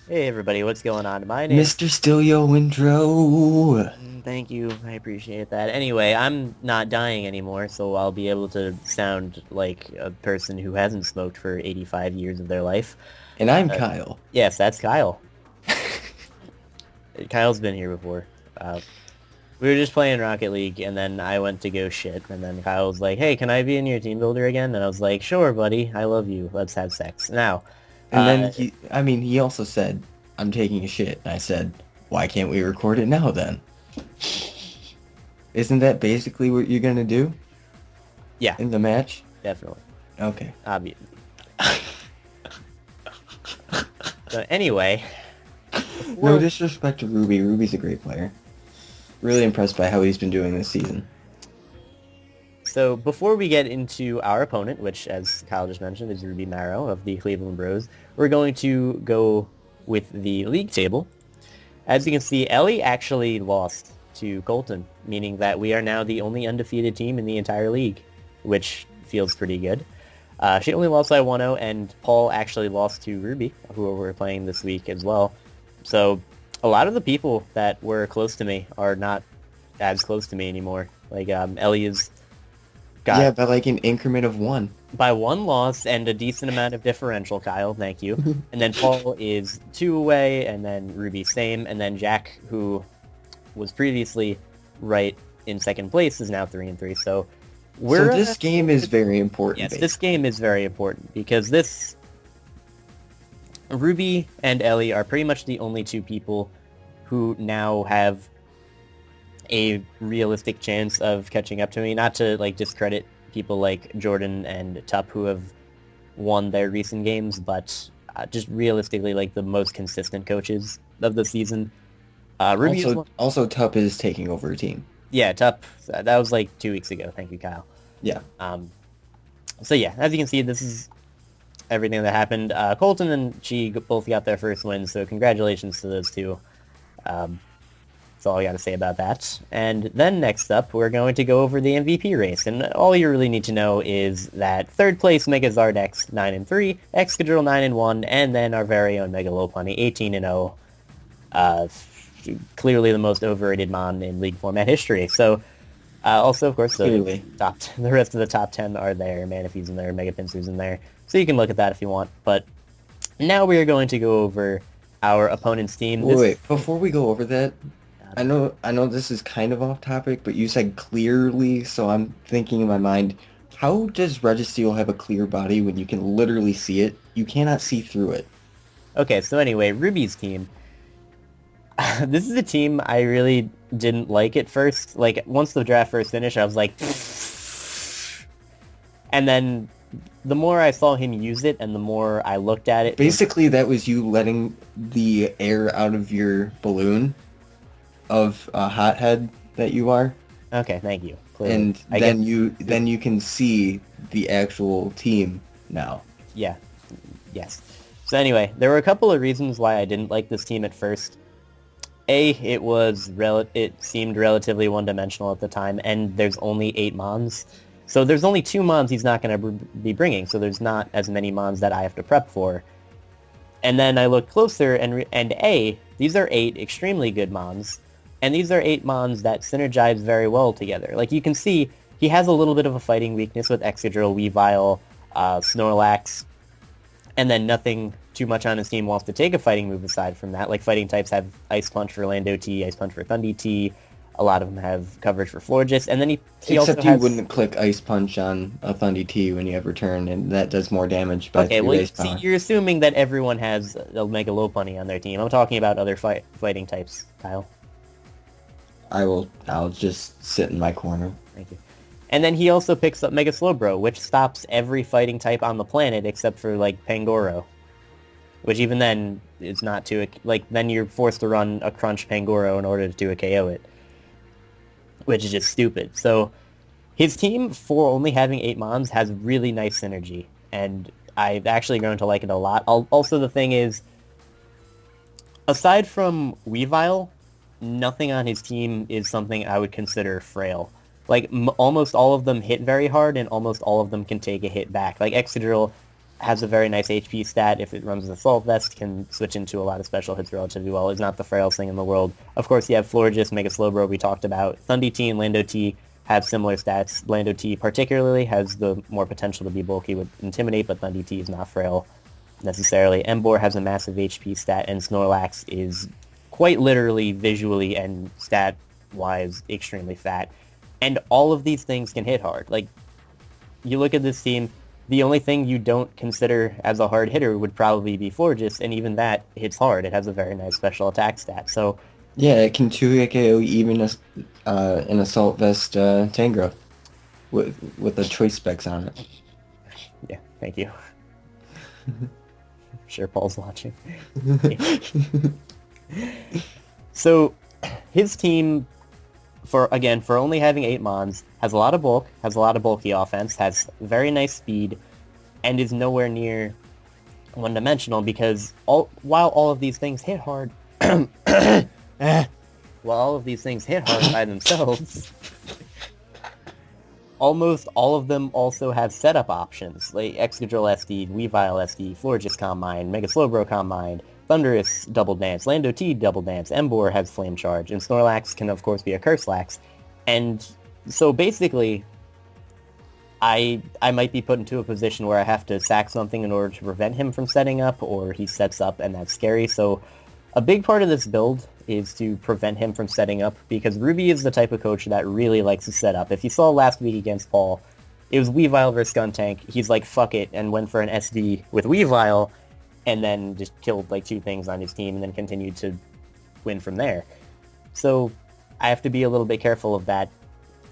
Hey everybody, what's going on? My name. Mr. Stilio Windrow. Thank you, I appreciate that. Anyway, I'm not dying anymore, so I'll be able to sound like a person who hasn't smoked for 85 years of their life. And I'm Uh, Kyle. yes, that's Kyle. Kyle's been here before. Uh, we were just playing Rocket League, and then I went to go shit, and then Kyle was like, "Hey, can I be in your team builder again?" And I was like, "Sure, buddy. I love you. Let's have sex now." And Uh, then he also said, I'm taking a shit. And I said, why can't we record it now then? Isn't that basically what you're gonna do yeah, in the match? definitely, Okay. obviously. So anyway. No Before disrespect to Ruby. Ruby's a great player. Really impressed by how he's been doing this season. So before we get into our opponent, which, as Kyle just mentioned, is Ruby Marrow of the Cleveland Bros, we're going to go with the league table. As you can see, Ellie actually lost to Colton, meaning that we are now the only undefeated team in the entire league, which feels pretty good. She only lost by 1-0, and Paul actually lost to Ruby, who we're playing this week as well. So a lot of the people that were close to me are not as close to me anymore. Like Ellie is got Yeah, by like an increment of one. by one loss and a decent amount of differential, Kyle. Thank you. And then Paul is 2 away, and then Ruby same, and then Jack, who was previously right in second place, is now 3-3. So So we're this game is very important, yes, this basically. game is very important because this Ruby and Ellie are pretty much the only two people who now have a realistic chance of catching up to me. Not to like discredit people like Jordan and Tup who have won their recent games, but just realistically, like the most consistent coaches of the season. Ruby is Also, one. also Tup is taking over a team. Yeah, Tup. That was like 2 weeks ago. Thank you, Kyle. Yeah. Um, so yeah, as you can see, this is everything that happened. Colton and Chi both got their first win, so congratulations to those two. Um, That's all I got to say about that. And then next up, we're going to go over the MVP race. And all you really need to know is that third place Mega Zardex 9-3, Excadrill 9-1, and then our very own Mega Lopunny 18-0. Uh, Clearly the most overrated mon in League format history. So also, of course, Clearly. the rest of the top 10 are there. Manaphy's in there, Mega Pinsir's in there. So you can look at that if you want. But now we are going to go over our opponent's team. Wait, This wait, before we go over that, I know this is kind of off topic, but you said clearly, so I'm thinking in my mind, how does Registeel have a clear body when you can literally see it? You cannot see through it. Okay, so anyway, Ruby's team. This is a team I really didn't like at first. Like, once the draft first finished, I was like... And then the more I saw him use it and the more I looked at it... Basically, that was you letting the air out of your balloon of a hothead that you are, Okay, thank you. Clearly. and I get... then you can see the actual team now. Yeah, yes. So anyway, there were a couple of reasons why I didn't like this team at first. A, it seemed relatively one-dimensional at the time, and there's only 8 Mons. So there's only 2 Mons he's not going to be bringing, so there's not as many Mons that I have to prep for. And then I looked closer, and A, these are 8 extremely good Mons, and these are 8 Mons that synergize very well together. Like, you can see, he has a little bit of a fighting weakness with Excadrill, Weavile, Snorlax, and then nothing too much on his team wants to take a fighting move aside from that. Like, fighting types have Ice Punch for Lando T, Ice Punch for Thundy T. A lot of them have coverage for Florges. And then he also Except you has... wouldn't click Ice Punch on a Thundy T when you have return, and that does more damage by Okay, 3 well, base see, power. you're assuming that everyone has a Mega Lopunny on their team. I'm talking about other fighting types, Kyle. I'll just sit in my corner. Thank you. And then he also picks up Mega Slowbro, which stops every fighting type on the planet except for, like, Pangoro. Which even then is not too... Like, then you're forced to run a Crunch Pangoro in order to KO it. Which is just stupid. So his team, for only having 8 Mons, has really nice synergy. And I've actually grown to like it a lot. Also, the thing is, aside from Weavile, nothing on his team is something I would consider frail. Like, almost all of them hit very hard, and almost all of them can take a hit back. Like, Excadrill has a very nice HP stat. If it runs an Assault Vest, can switch into a lot of special hits relatively well. Is not the frailest thing in the world. Of course, you have Florges, Mega Slowbro we talked about. Thundy T and Lando T have similar stats. Lando T particularly has the more potential to be bulky with Intimidate, but Thundy T is not frail necessarily. Embor has a massive HP stat, and Snorlax is quite literally, visually, and stat-wise extremely fat. And all of these things can hit hard. Like, you look at this team, the only thing you don't consider as a hard hitter would probably be Florges, and even that hits hard. It has a very nice special attack stat. So yeah, it can 2-hit KO even an Assault Vest Tangrowth with the choice specs on it. Yeah, thank you. I'm sure Paul's watching. So his team, for only having 8 Mons, has a lot of bulk, has a lot of bulky offense, has very nice speed, and is nowhere near one-dimensional because while all of these things hit hard, while all of these things hit hard by themselves, almost all of them also have setup options, like Excadrill SD, Weavile SD, Florges Combine, Mega Slowbro Combine, Thundurus Double Dance, Lando T Double Dance, Embor has Flame Charge, and Snorlax can of course be a Curselax. And so basically, I might be put into a position where I have to sack something in order to prevent him from setting up, or he sets up and that's scary. So a big part of this build is to prevent him from setting up, because Ruby is the type of coach that really likes to set up. If you saw last week against Paul, it was Weavile versus Skuntank. He's like, fuck it, and went for an SD with Weavile, and then just killed like 2 things on his team, and then continued to win from there. So I have to be a little bit careful of that.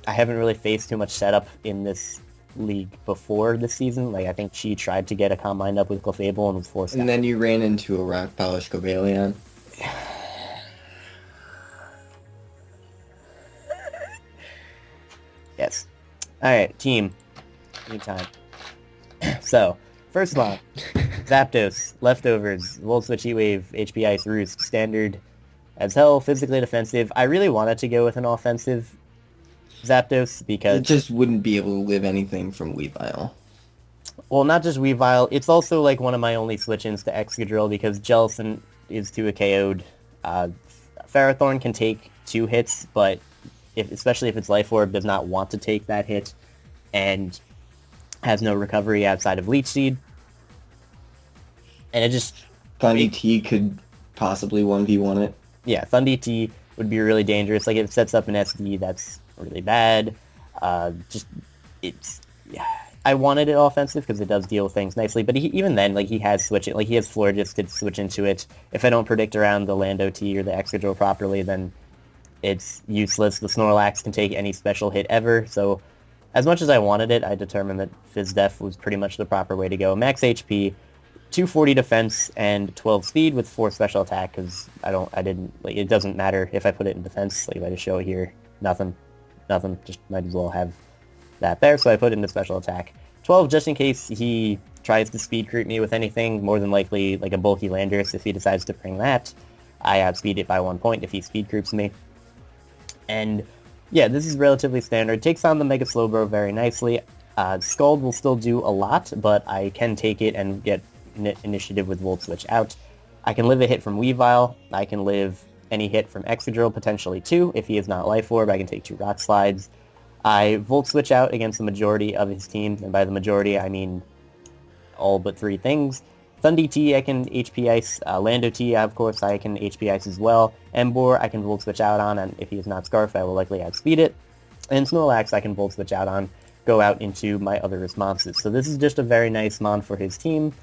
I haven't really faced too much setup in this league before this season. Like, I think she tried to get a combine up with Clefable and was forced out. And then you ran into a Rock Polish Cobalion. Yes. Alright, team. Anytime. So, first of all, Zapdos, Leftovers, Volt Switch Heatwave, HP Ice Roost, Standard as hell, physically defensive. I really wanted to go with an offensive Zapdos because... It just wouldn't be able to live anything from Weavile. Well, not just Weavile, it's also like one of my only switch-ins to Excadrill because Jellicent is 2 KO'd. Ferrothorn can take 2 hits, but especially if its Life Orb does not want to take that hit and has no recovery outside of Leech Seed. And it just... Thundy T could possibly 1v1 it. Yeah, Thundy T would be really dangerous. Like, if it sets up an SD, that's really bad. I wanted it offensive because it does deal with things nicely, but even then, like, he has Florges to switch into it. If I don't predict around the Lando T or the Excadrill properly, then it's useless. The Snorlax can take any special hit ever, so as much as I wanted it, I determined that Fizz Def was pretty much the proper way to go. Max HP, 240 defense, and 12 speed with 4 special attack, because it doesn't matter if I put it in defense. Like, if I just show it here, nothing, just might as well have that there, so I put it into special attack. 12 just in case he tries to speed creep me with anything, more than likely like a bulky Landorus if he decides to bring that. I outspeed it by 1 point if he speed creeps me. And yeah, this is relatively standard. Takes on the Mega Slowbro very nicely. Scald will still do a lot, but I can take it and get initiative with Volt Switch out. I can live a hit from Weavile. I can live any hit from Excadrill, potentially 2. If he is not Life Orb, I can take 2 Rock Slides. I Volt Switch out against the majority of his team, and by the majority, I mean all but 3 things. Thundy T, I can HP Ice. Lando T, of course, I can HP Ice as well. Embor, I can Volt Switch out on, and if he is not Scarf, I will likely outspeed it. And Snorlax, I can Volt Switch out on, go out into my other responses. So this is just a very nice mon for his team.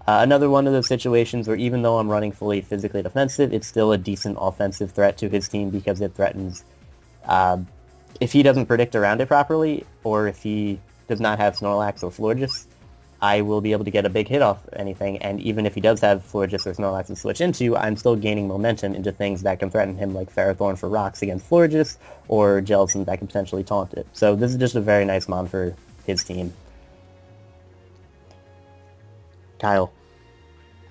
Another one of those situations where even though I'm running fully physically defensive, it's still a decent offensive threat to his team because it threatens... if he doesn't predict around it properly, or if he does not have Snorlax or Florges, I will be able to get a big hit off anything, and even if he does have Florges or Snorlax to switch into, I'm still gaining momentum into things that can threaten him, like Ferrothorn for rocks against Florges, or Jellicent that can potentially taunt it. So this is just a very nice mon for his team. Kyle.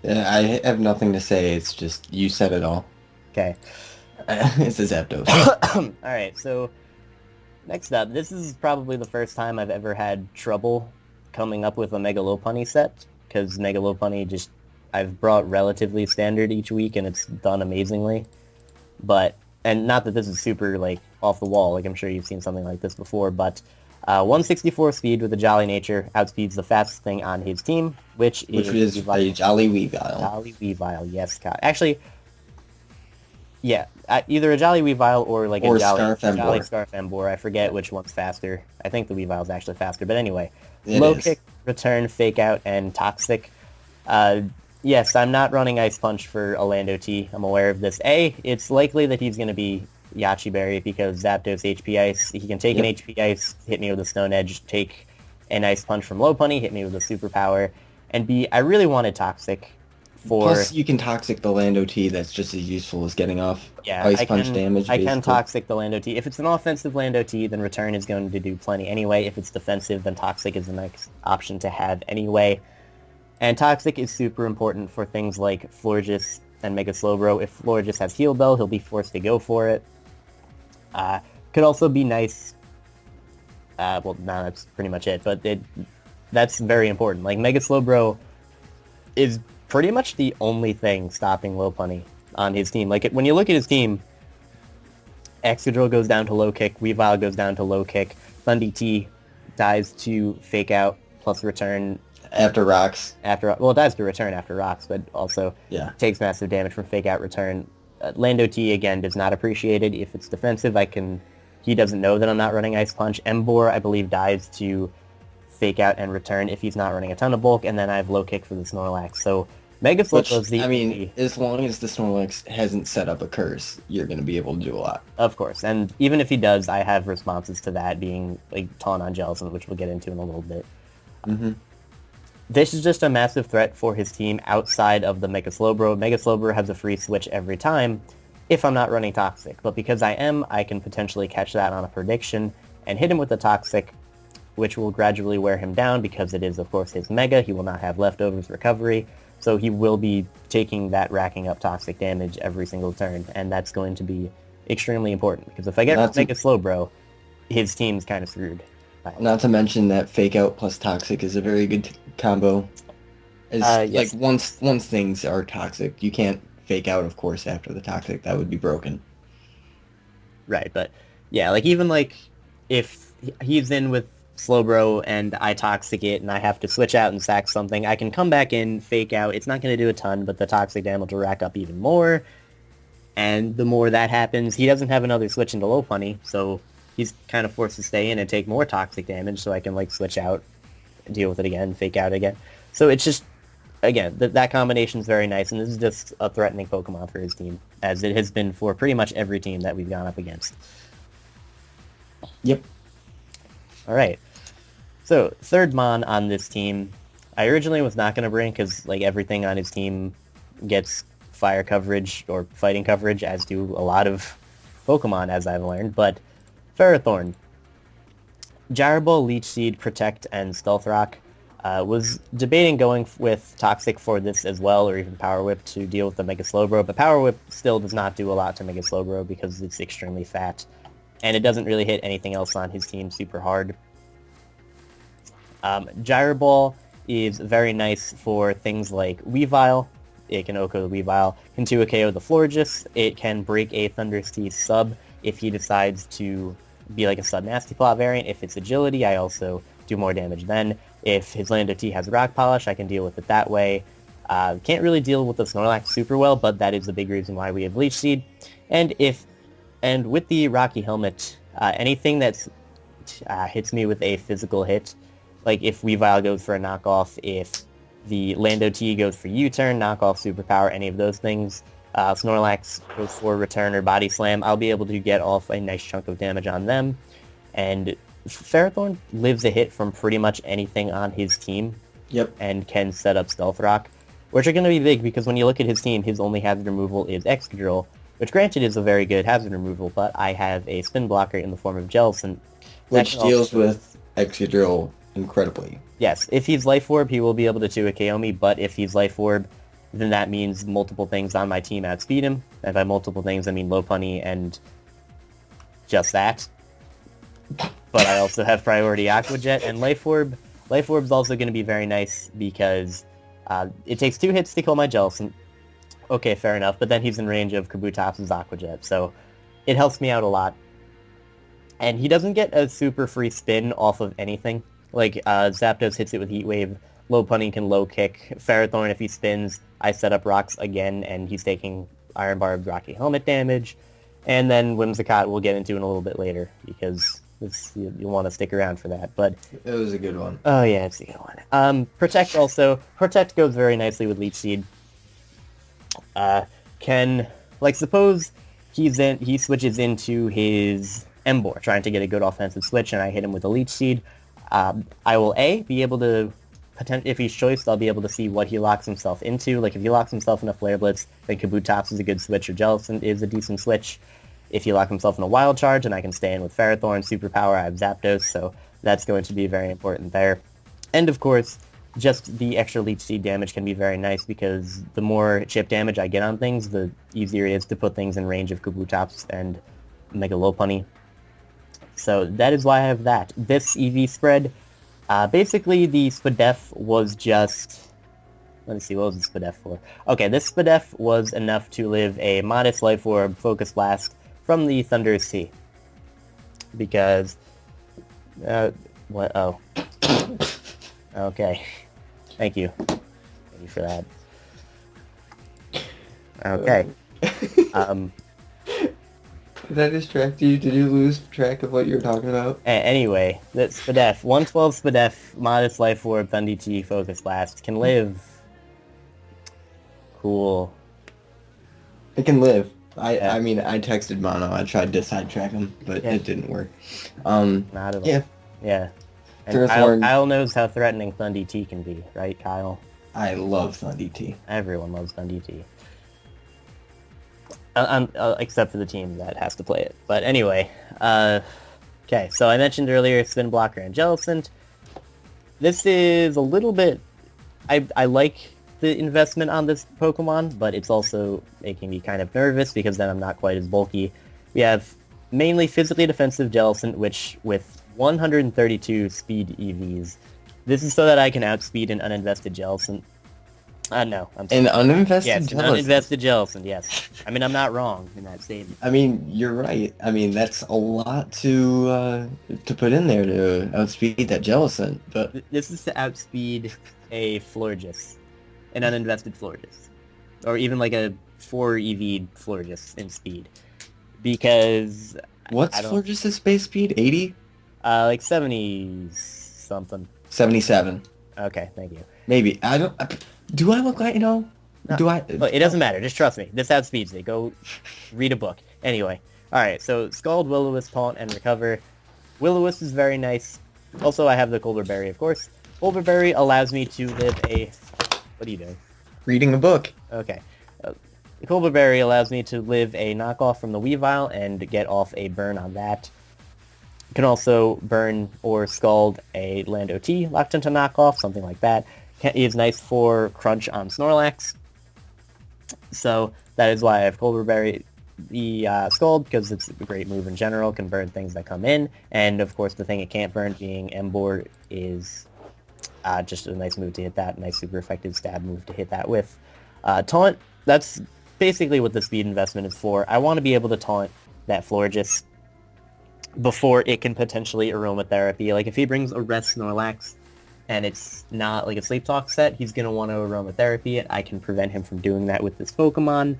I have nothing to say, it's just, you said it all. Okay. It's a Zapdos. Alright, so next up, this is probably the first time I've ever had trouble coming up with a Mega Lopunny set, because Mega Lopunny just, I've brought relatively standard each week, and it's done amazingly. But, and not that this is super, like, off the wall, like I'm sure you've seen something like this before, but 164 speed with a Jolly Nature outspeeds the fastest thing on his team, which is a Jolly Weavile. Jolly Weavile, yes, Scott. Actually, yeah, either a Jolly Weavile or like a Jolly Scarf Embor. I forget which one's faster. I think the Weavile's actually faster, but anyway. Low Kick, Return, Fake Out, and Toxic. Yes, I'm not running Ice Punch for Orlando T. I'm aware of this. It's likely that he's going to be Yachi Berry because Zapdos HP Ice. He can take an HP Ice, hit me with a Stone Edge, take an Ice Punch from Lopunny, hit me with a Superpower. And B, I really wanted Toxic. Plus, you can Toxic the Lando T. That's just as useful as getting off Ice Punch damage. I can Toxic the Lando T. If it's an offensive Lando T, then Return is going to do plenty anyway. If it's defensive, then Toxic is the next option to have anyway. And Toxic is super important for things like Florges and Mega Slowbro. If Florges has Heal Bell, he'll be forced to go for it. Could also be nice. Well, no, that's pretty much it. But that's very important. Like, Mega Slowbro is pretty much the only thing stopping Lopunny on his team. Like, when you look at his team, Excadrill goes down to Low Kick, Weavile goes down to Low Kick, Thundy T dies to Fake Out plus Return. After Rocks. It dies to Return after Rocks, but also takes massive damage from Fake Out Return. Lando T, again, does not appreciate it. If it's defensive, he doesn't know that I'm not running Ice Punch. Embor, I believe, dies to Fake Out and Return if he's not running a ton of bulk, and then I have Low Kick for the Snorlax. So Mega Slowbro is I mean, as long as the Snorlax hasn't set up a curse, you're going to be able to do a lot. Of course, and even if he does, I have responses to that being like Taunt on Jellicent, which we'll get into in a little bit. Mm-hmm. This is just a massive threat for his team outside of the Mega Slowbro. Mega Slowbro has a free switch every time if I'm not running Toxic, but because I am, I can potentially catch that on a prediction and hit him with the Toxic, which will gradually wear him down because it is, of course, his Mega. He will not have leftovers recovery, so he will be taking that racking up Toxic damage every single turn, and that's going to be extremely important because if I get Mega Slowbro, his team's kind of screwed. Not to mention that Fake Out plus Toxic is a very good combo. Yes. Like, once things are Toxic, you can't Fake Out, of course, after the Toxic. That would be broken. Right, but yeah, like, even like if he's in with Slowbro and I Toxic it and I have to switch out and sack something, I can come back in, Fake Out. It's not going to do a ton, but the Toxic damage will rack up even more. And the more that happens, he doesn't have another switch into Lopunny, so he's kind of forced to stay in and take more Toxic damage, so I can, like, switch out, deal with it again, Fake Out again. So it's just, again, that combination is very nice, and this is just a threatening Pokemon for his team, as it has been for pretty much every team that we've gone up against. Yep. Alright. So, third Mon on this team, I originally was not going to bring, because, like, everything on his team gets fire coverage, or fighting coverage, as do a lot of Pokemon, as I've learned, but Ferrothorn. Gyro Ball, Leech Seed, Protect, and Stealth Rock. Was debating going with Toxic for this as well, or even Power Whip to deal with the Mega Slowbro, but Power Whip still does not do a lot to Mega Slowbro because it's extremely fat, and it doesn't really hit anything else on his team super hard. Gyro Ball is very nice for things like Weavile. It can OHKO the Weavile, can 2 KO the Florges. It can break a Thunderstee sub if he decides to be like a sub Nasty Plot variant. If it's Agility, I also do more damage then. If his Lando T has Rock Polish, I can deal with it that way. Can't really deal with the Snorlax super well, but that is the big reason why we have Leech Seed. And with the Rocky Helmet, anything that hits me with a physical hit, like if Weavile goes for a knockoff, if the Lando T goes for U-turn, knockoff, superpower, any of those things, Snorlax goes for return or body slam, I'll be able to get off a nice chunk of damage on them. And Ferrothorn lives a hit from pretty much anything on his team. Yep. And can set up Stealth Rock, which are going to be big because when you look at his team, his only hazard removal is Excadrill, which granted is a very good hazard removal, but I have a spin blocker in the form of Jellicent. Which deals with Excadrill incredibly. Yes, if he's Life Orb, he will be able to 2 KO me, but if he's Life Orb, then that means multiple things on my team outspeed him. And by multiple things, I mean Lopunny and just that. But I also have priority Aqua Jet, and Life Orb. Life Orb's also going to be very nice because It takes 2 hits to kill my Jellicent. Okay, fair enough, but then he's in range of Kabutops' Aqua Jet, so it helps me out a lot. And he doesn't get a super free spin off of anything. Like, Zapdos hits it with Heat Wave, Lopunny can low kick, Ferrothorn if he spins, I set up rocks again, and he's taking Iron Barb Rocky Helmet damage. And then Whimsicott we'll get into in a little bit later, because you'll want to stick around for that. But it was a good one. Oh yeah, it's a good one. Protect also. Protect goes very nicely with Leech Seed. Suppose he switches into his Emboar, trying to get a good offensive switch, and I hit him with a Leech Seed. I will be able to, if he's choiced, I'll be able to see what he locks himself into. Like, if he locks himself in a Flare Blitz, then Kabutops is a good switch, or Jellicent is a decent switch. If he locks himself in a Wild Charge, and I can stay in with Ferrothorn, Superpower, I have Zapdos, so that's going to be very important there. And, of course, just the extra Leech Seed damage can be very nice, because the more chip damage I get on things, the easier it is to put things in range of Kabutops and Mega Lopunny. So that is why I have that. This EV spread, basically the Spadef was just... Let me see, what was the Spadef for? Okay, this Spadef was enough to live a modest Life Orb Focus Blast from the Thunder's Sea. Because... what? Oh. Okay. Thank you. Thank you for that. Okay. Did that distract you? Did you lose track of what you were talking about? Anyway, that Spadef, 112 Spadef, Modest Life Orb, Thunderbolton, Focus Blast, can live. Cool. It can live. I mean, I texted Mono. I tried to sidetrack him, but it didn't work. Not at all. Yeah. And Kyle knows how threatening Thundy can be, right, Kyle? I love Thundy. Everyone loves Thundy. Except for the team that has to play it. But anyway, okay, so I mentioned earlier Spin Blocker and Jellicent. This is a little bit... I like the investment on this Pokemon, but it's also making me kind of nervous because then I'm not quite as bulky. We have mainly physically defensive Jellicent, which with 132 speed EVs, this is so that I can outspeed an uninvested Jellicent. No, I'm sorry. An uninvested Jellicent? Yes, an uninvested Jellicent, yes. I mean, I'm not wrong in that statement. I mean, you're right. I mean, that's a lot to put in there to outspeed that Jellicent, but... This is to outspeed a Florges, an uninvested Florges. Or even like a 4 EV Florges in speed. Because... What's Florges' base speed? 80? Like 70-something. 77. Okay, thank you. Maybe. I don't... Do I look like, No. Do I... Look, it doesn't matter. Just trust me. This outspeeds it. Go read a book. Anyway. Alright, so Scald, Will-O-Wisp, Taunt, and Recover. Will-O-Wisp is very nice. Also, I have the Colbur Berry, of course. Colbur Berry allows me to live a... What are you doing? Reading a book. Okay. The Colbur Berry allows me to live a knockoff from the Weavile and get off a burn on that. You can also burn or Scald a Land OT locked into knockoff, something like that. Is nice for Crunch on Snorlax. So that is why I have Colbur Berry. The Scald, because it's a great move in general, can burn things that come in. And of course the thing it can't burn, being Emboar, is just a nice move to hit that. Nice super effective stab move to hit that with. Taunt, that's basically what the speed investment is for. I want to be able to taunt that Florges before it can potentially aromatherapy. Like if he brings a Rest Snorlax and it's not like a Sleep Talk set, he's going to want to aromatherapy it. I can prevent him from doing that with this Pokemon.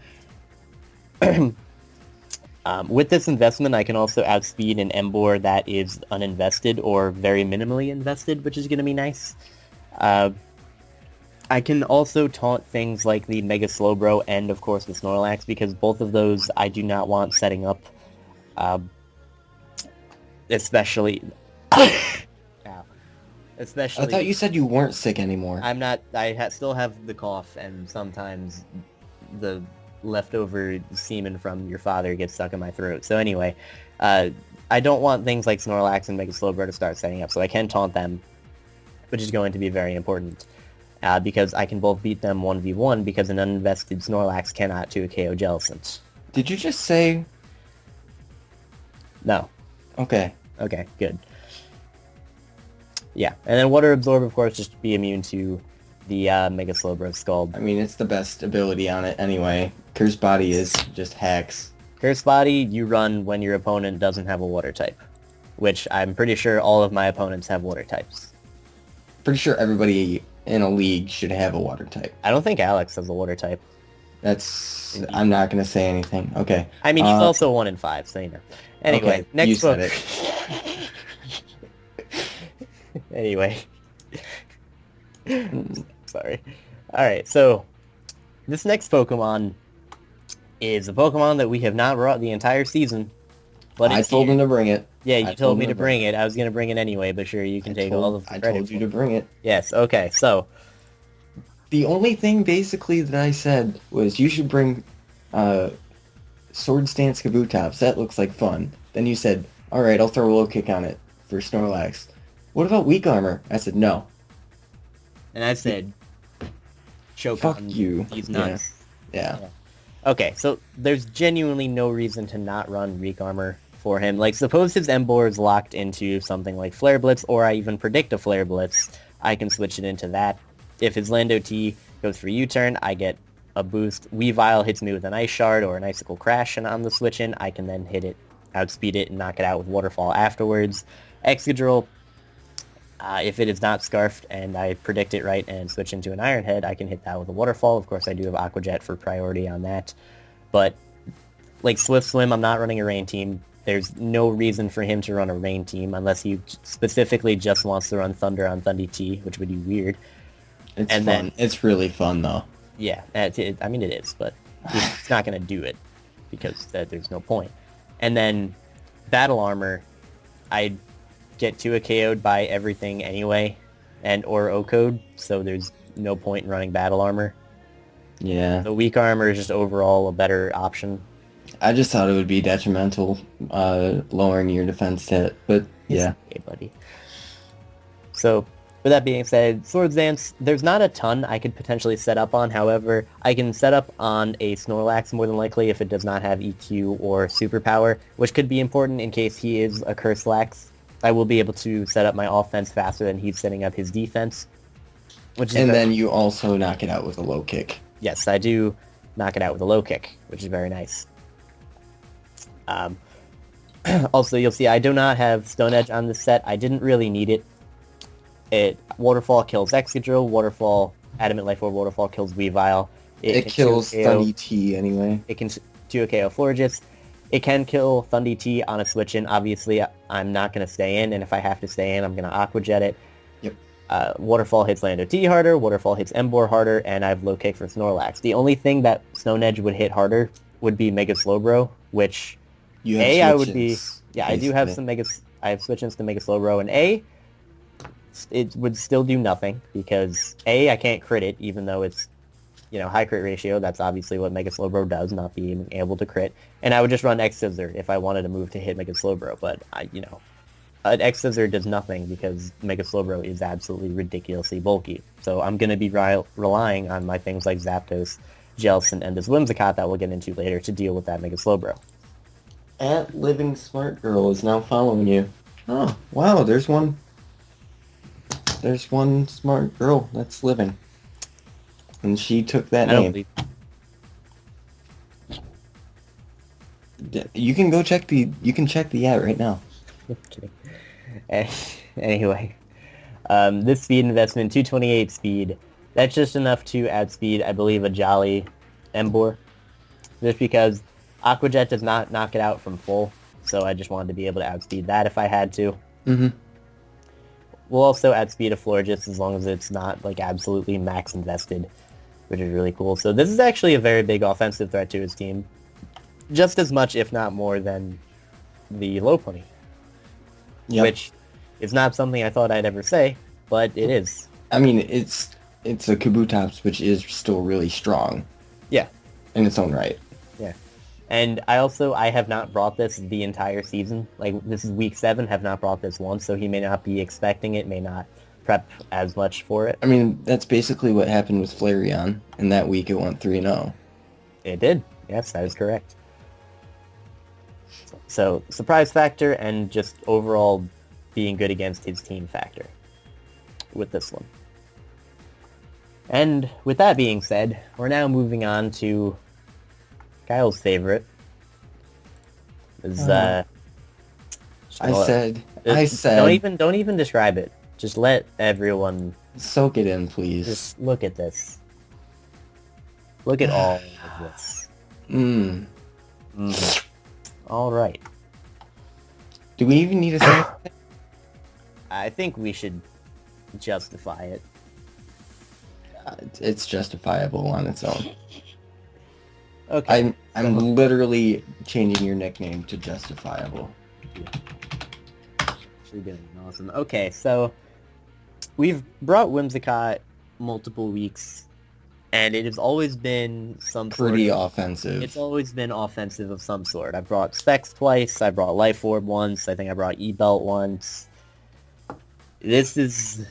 With this investment, I can also outspeed an Emboar that is uninvested or very minimally invested, which is going to be nice. I can also taunt things like the Mega Slowbro and, of course, the Snorlax, because both of those I do not want setting up. Especially... Especially... I thought you said you weren't sick anymore. I'm not... I still have the cough, and sometimes the leftover semen from your father gets stuck in my throat. So anyway, I don't want things like Snorlax and Mega Slowbro to start setting up, so I can taunt them, which is going to be very important. Because I can both beat them 1v1, because an uninvested Snorlax cannot 2KO Jellicent. Did you just say... No. Okay. Okay, good. Yeah, and then Water Absorb, of course, just to be immune to the Mega Slowbro Scald. I mean, it's the best ability on it anyway. Curse Body is just hacks. Curse Body you run when your opponent doesn't have a water type, which I'm pretty sure all of my opponents have water types. Pretty sure everybody in a league should have a water type. I don't think Alex has a water type. I'm not going to say anything. Okay. I mean, he's also 1 in 5, so you know. Anyway, okay, next you said book. it. Anyway. Sorry. Alright, so this next Pokemon is a Pokemon that we have not brought the entire season. But I told him to bring it. Yeah, you told me to bring it. I was going to bring it anyway, but sure, you can take all of the credit. I told you to bring it. Yes, okay, so. The only thing basically that I said was you should bring Sword Stance Kabutops. That looks like fun. Then you said, alright, I'll throw a low kick on it for Snorlax. What about Weak Armor? I said, no. And I said, choke Fuck on you. These nuts. Yeah. Okay, so there's genuinely no reason to not run Weak Armor for him. Like, suppose his Emboar is locked into something like Flare Blitz, or I even predict a Flare Blitz. I can switch it into that. If his Lando T goes for U-turn, I get a boost. Weavile hits me with an Ice Shard or an Icicle Crash, and on the switch in, I can then hit it, outspeed it, and knock it out with Waterfall afterwards. Excadrill, if it is not Scarfed and I predict it right and switch into an Iron Head, I can hit that with a Waterfall. Of course, I do have Aqua Jet for priority on that. But, like Swift Swim, I'm not running a Rain team. There's no reason for him to run a Rain team unless he specifically just wants to run Thunder on Thundy T, which would be weird. It's fun. It's really fun, though. Yeah, I mean, it is, but it's not going to do it because there's no point. And then Battle Armor, I get 2 KO'd by everything anyway, and or O-Code, so there's no point in running Battle Armor. Yeah. The Weak Armor is just overall a better option. I just thought it would be detrimental, lowering your defense hit, but yeah. Okay, buddy. So, with that being said, Swords Dance, there's not a ton I could potentially set up on. However, I can set up on a Snorlax more than likely if it does not have EQ or Superpower, which could be important in case he is a Curselax. I will be able to set up my offense faster than he's setting up his defense. Then you also knock it out with a low kick. Yes, I do knock it out with a low kick, which is very nice. Also, you'll see I do not have Stone Edge on this set. I didn't really need it. Waterfall kills Excadrill. Waterfall, Adamant Life Orb Waterfall kills Weavile. It kills Thundy T anyway. It can 2KO Florges. It can kill Thundy T on a switch in. Obviously, I'm not going to stay in, and if I have to stay in, I'm going to Aqua Jet it. Yep. Waterfall hits Lando T harder, Waterfall hits Emboar harder, and I have Low Kick for Snorlax. The only thing that Stone Edge would hit harder would be Mega Slowbro, which you have I would be... Yeah, I do have some Mega... I have switch-ins to Mega Slowbro, and it would still do nothing, because I can't crit it, even though it's, high crit ratio. That's obviously what Mega Slowbro does, not being able to crit. And I would just run X-Scissor if I wanted to move to hit Mega Slowbro, but, an X-Scissor does nothing because Mega Slowbro is absolutely ridiculously bulky. So I'm going to be relying on my things like Zapdos, Jellicent, and this Whimsicott that we'll get into later to deal with that Mega Slowbro. At Living Smart Girl is now following you. Oh, wow, there's one smart girl that's living. And she took that name. You can go check the ad right now. Anyway, this speed investment, 228 speed, that's just enough to outspeed, I believe, a Jolly Emboar. Just because Aqua Jet does not knock it out from full, so I just wanted to be able to outspeed that if I had to. Mm-hmm. We'll also outspeed a Florges as long as it's not, absolutely max invested, which is really cool. So this is actually a very big offensive threat to his team. Just as much, if not more, than the Lopunny. Yep. Which is not something I thought I'd ever say, but it is. I mean, it's a Kabutops, which is still really strong. Yeah. In its own right. Yeah. And I have not brought this the entire season. This is week 7, have not brought this once, so he may not be expecting it, may not prep as much for it. I mean, that's basically what happened with Flareon. In that week, it went 3-0. It did. Yes, that is correct. So, surprise factor and just overall being good against his team factor with this one. And with that being said, we're now moving on to Kyle's favorite. Is I said, don't even describe it. Just let everyone soak it in, please. just look at this. Look at all of this. All right. Do we even need to say it? I think we should justify it. It's justifiable on its own. Okay. I'm literally changing your nickname to Justifiable. You're doing awesome. Okay, so we've brought Whimsicott multiple weeks, and it has always been some Pretty sort of, offensive. It's always been offensive of some sort. I brought Specs twice. I brought Life Orb once. I think I brought E-Belt once. This is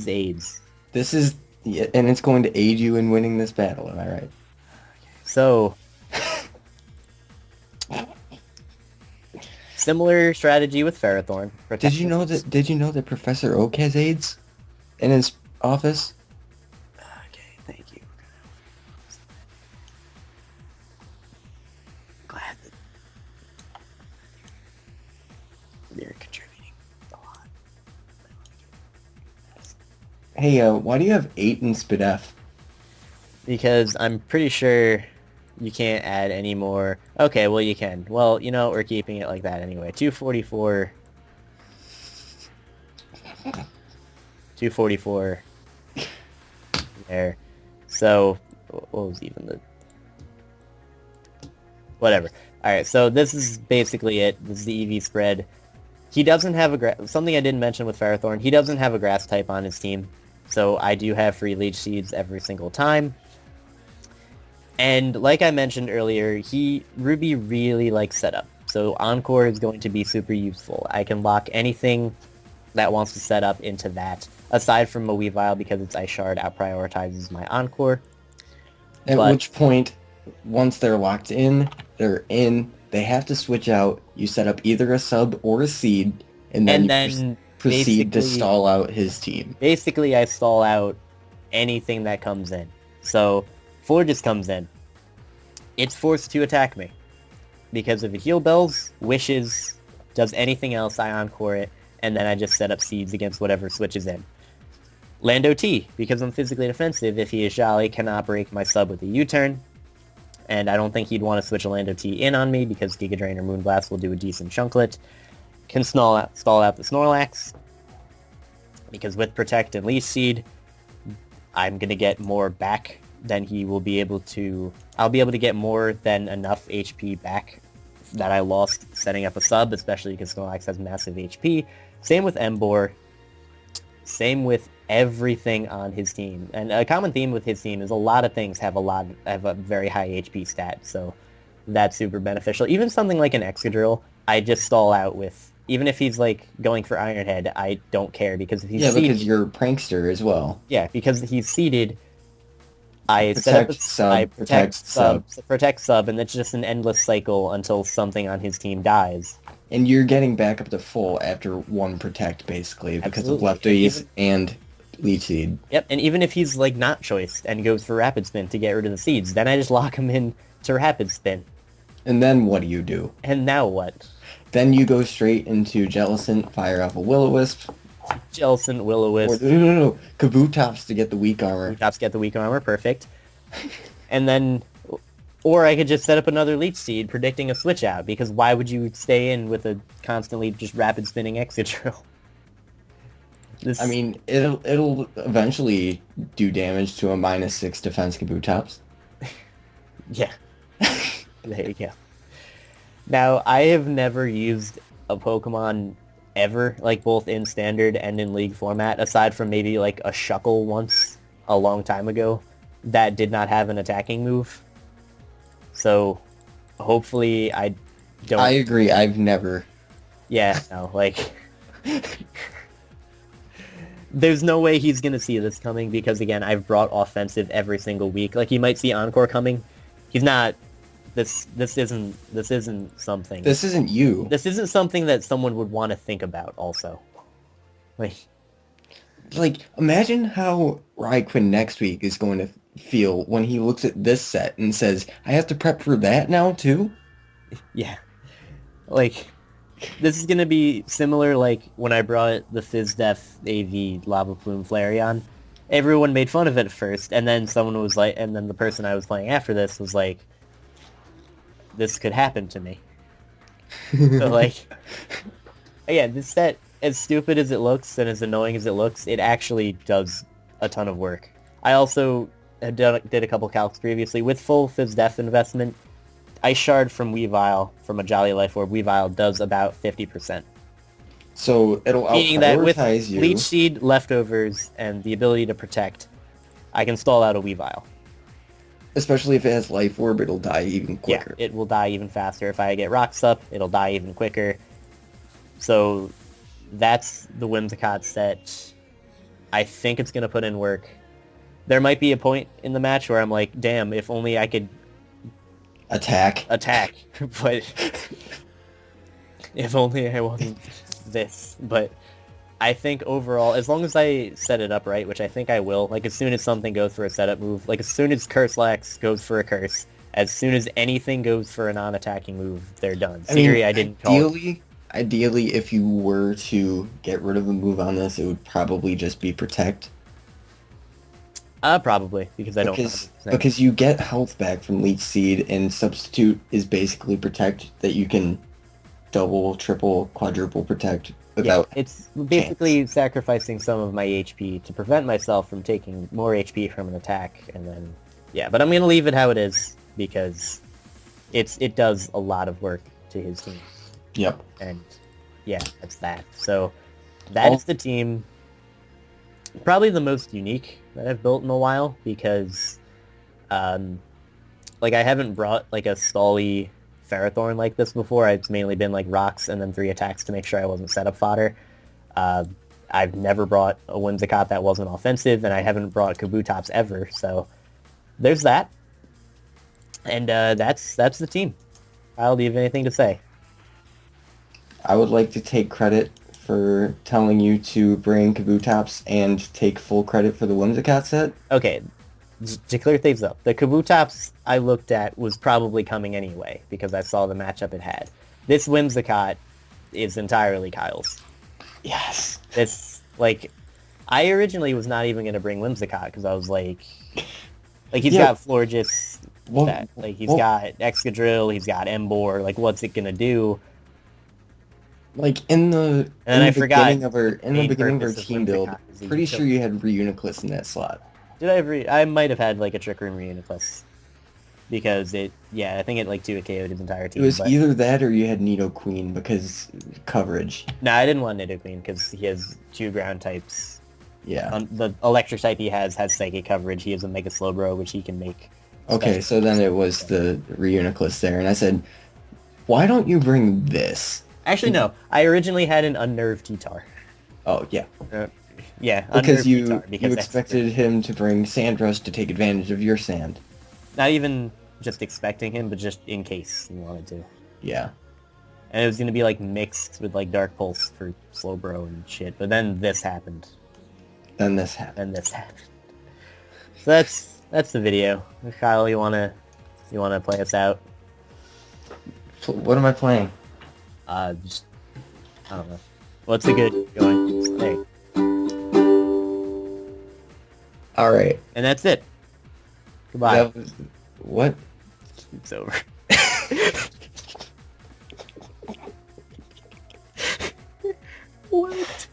AIDS. This is, and it's going to aid you in winning this battle. Am I right? So, similar strategy with Ferrothorn. Did you know that Professor Oak has AIDS in his office? Okay, thank you. Glad that you're contributing a lot. Hey, why do you have 8 in SpidF? Because I'm pretty sure you can't add any more. Okay, well you can. Well, you know, we're keeping it like that anyway. 244. 244. There. So, what was even the... Whatever. Alright, so this is basically it. This is the EV spread. He doesn't have a... Something I didn't mention with Ferrothorn, he doesn't have a grass type on his team. So I do have free leech seeds every single time. And like I mentioned earlier, Ruby really likes setup. So Encore is going to be super useful. I can lock anything that wants to set up into that, aside from a Weavile, because its Ice Shard out-prioritizes my Encore. At which point, once they're locked in, they're in, they have to switch out, you set up either a sub or a seed, and then proceed to stall out his team. Basically, I stall out anything that comes in. So, Forges comes in. It's forced to attack me. Because if it heal bells, wishes, does anything else, I encore it, and then I just set up seeds against whatever switches in. Lando T, because I'm physically defensive, if he is jolly, cannot break my sub with a U-turn. And I don't think he'd want to switch a Lando T in on me, because Giga Drain or Moonblast will do a decent chunklet. Can stall out the Snorlax, because with Protect and Leech Seed, I'm going to get more back than he will be able to... I'll be able to get more than enough HP back that I lost setting up a sub, especially because Snorlax has massive HP. Same with Emboar. Same with everything on his team. And a common theme with his team is a lot of things have a very high HP stat, so that's super beneficial. Even something like an Excadrill, I just stall out with... Even if he's, like, going for Iron Head, I don't care, because if he's seeded... Yeah, because you're a prankster as well. Yeah, because he's seeded... I protect sub, and it's just an endless cycle until something on his team dies. And you're getting back up to full after one protect, basically, because of lefties and Leech Seed. Yep, and even if he's, like, not choiced and goes for Rapid Spin to get rid of the seeds, then I just lock him in to Rapid Spin. And then what do you do? And now what? Then you go straight into Jellicent, fire off a Will-O-Wisp. Jellicent, Will-O-Wisp. No. Kabutops to get the weak armor. Kabutops get the weak armor, perfect. And then... Or I could just set up another Leech Seed predicting a switch out, because why would you stay in with a constantly just rapid spinning Excadrill? I mean, it'll eventually do damage to a -6 defense Kabutops. Yeah. There you go. Now, I have never used a Pokemon ever, like both in Standard and in League format, aside from maybe like a Shuckle once a long time ago, that did not have an attacking move. So, hopefully I don't... I agree, I've never... Yeah, no, like... There's no way he's gonna see this coming, because again, I've brought offensive every single week. Like, he might see Encore coming. He's not... This isn't something... This isn't you. This isn't something that someone would want to think about, also. Like... Like, imagine how Raikkonen next week is going to feel when he looks at this set and says, I have to prep for that now, too? Yeah. Like, this is going to be similar like when I brought the FizzDef AV Lava Plume Flareon. Everyone made fun of it at first, and then someone was like, and then the person I was playing after this was like, this could happen to me. So, like, yeah, this set, as stupid as it looks and as annoying as it looks, it actually does a ton of work. I also did a couple calcs previously. With full FizzDef investment, Ice Shard from Weavile, from a Jolly Life Orb Weavile, does about 50%. So it'll Meaning that with out-prioritize you. Leech Seed, Leftovers, and the ability to protect, I can stall out a Weavile. Especially if it has Life Orb, it'll die even quicker. Yeah, it will die even faster. If I get Rocks up, it'll die even quicker. So that's the Whimsicott set. I think it's going to put in work. There might be a point in the match where I'm like, damn, if only I could Attack. but if only I wasn't this. But I think overall, as long as I set it up right, which I think I will, like as soon as something goes for a setup move, like as soon as Curselax goes for a curse, as soon as anything goes for a non-attacking move, they're done. Siri, I didn't call. Ideally, if you were to get rid of a move on this, it would probably just be Protect. Probably, because I don't... Because you get health back from Leech Seed, and Substitute is basically Protect that you can double, triple, quadruple Protect without... Yeah, it's basically sacrificing some of my HP to prevent myself from taking more HP from an attack, and then... Yeah, but I'm going to leave it how it is, because it does a lot of work to his team. Yep. And, yeah, that's that. So, that's the team. Probably the most unique that I've built in a while, because, like, I haven't brought, like, a stally Ferrothorn like this before. It's mainly been, like, rocks and then 3 attacks to make sure I wasn't setup fodder. I've never brought a Whimsicott that wasn't offensive, and I haven't brought Kabutops ever, so there's that. And, that's the team. Kyle, do you have anything to say? I would like to take credit for telling you to bring Kabutops and take full credit for the Whimsicott set. Okay, to clear things up, the Kabutops I looked at was probably coming anyway, because I saw the matchup it had. This Whimsicott is entirely Kyle's. Yes. It's, like, I originally was not even going to bring Whimsicott, because I was like, he's got Florges, he's got Excadrill, he's got Emboar, like, what's it going to do? Like, in the beginning of our team build, pretty sure you had Reuniclus in that slot. Did I might have had, like, a Trick Room Reuniclus. Because I think it, like, 2-KO'd his entire team. It was either that or you had Nidoqueen, because coverage. No, I didn't want Nidoqueen, because he has 2 ground types. Yeah. The electric type he has psychic coverage. He has a Mega Slowbro, which he can make. Okay, so then it was the Reuniclus there, and I said, why don't you bring this? Actually, no. I originally had an Unnerved T-Tar. Oh, yeah. Yeah, because you expected him to bring Sandrush to take advantage of your sand. Not even just expecting him, but just in case he wanted to. Yeah. And it was going to be, like, mixed with, like, Dark Pulse for Slowbro and shit. But then this happened. Then this happened. So that's the video. Kyle, you wanna play us out? What am I playing? Just, I don't know. What's a good going? Hey. All right. And that's it. Goodbye. What? It's over. What?